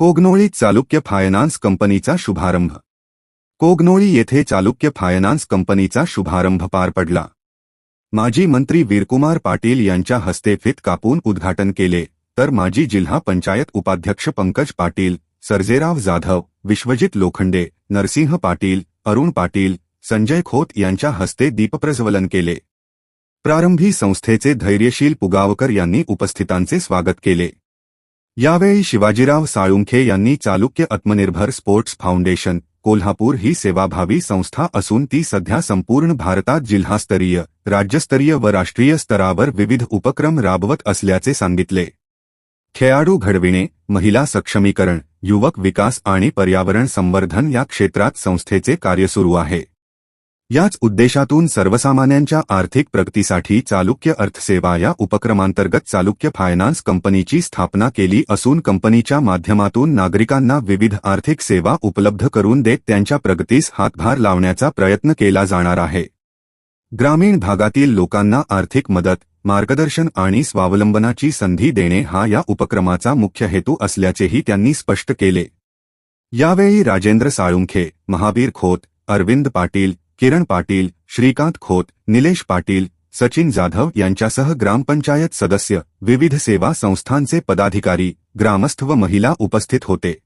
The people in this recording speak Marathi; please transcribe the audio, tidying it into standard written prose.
कोगनोळी चालुक्य फायनान्स कंपनीचा शुभारंभ. कोगनोळी येथे चालुक्य फायनान्स कंपनीचा शुभारंभ पार पडला. माजी मंत्री वीरकुमार पाटील यांच्या हस्ते फीत कापून उद्घाटन केले, तर माजी जिल्हा पंचायत उपाध्यक्ष पंकज पाटील, सर्जेराव जाधव, विश्वजित लोखंडे, नरसिंह पाटील, अरुण पाटील, संजय खोत यांच्या हस्ते दीपप्रज्वलन केले. प्रारंभी संस्थेचे धैर्यशील पुगावकर यांनी उपस्थितांचे स्वागत केले. यावेळी शिवाजीराव साळुंखे यांनी चालुक्य आत्मनिर्भर स्पोर्ट्स फाउंडेशन कोल्हापूर ही सेवाभावी संस्था असून ती सध्या संपूर्ण भारतात जिल्हास्तरीय, राज्यस्तरीय व राष्ट्रीय स्तरावर विविध उपक्रम राबवत असल्याचे सांगितले. खेळाडू घडविणे, महिला सक्षमीकरण, युवक विकास आणि पर्यावरण संवर्धन या क्षेत्रात संस्थेचे कार्य सुरू आहे. याच उद्देशातून सर्वसामान्यांच्या आर्थिक प्रगतीसाठी चालुक्य अर्थसेवा या उपक्रमांतर्गत चालुक्य फायनान्स कंपनीची स्थापना केली असून कंपनीच्या माध्यमातून नागरिकांना विविध आर्थिक सेवा उपलब्ध करून देत त्यांच्या प्रगतीस हातभार लावण्याचा प्रयत्न केला जाणार आहे. ग्रामीण भागातील लोकांना आर्थिक मदत, मार्गदर्शन आणि स्वावलंबनाची संधी देणे हा या उपक्रमाचा मुख्य हेतू असल्याचेही त्यांनी स्पष्ट केले. यावेळी राजेंद्र साळुंखे, महावीर खोत, अरविंद पाटील, किरण पाटील, श्रीकांत खोत, निलेश पाटील, सचिन जाधव यांच्यासह ग्रामपंचायत सदस्य, विविध सेवा संस्थांचे पदाधिकारी, ग्रामस्थ व महिला उपस्थित होते.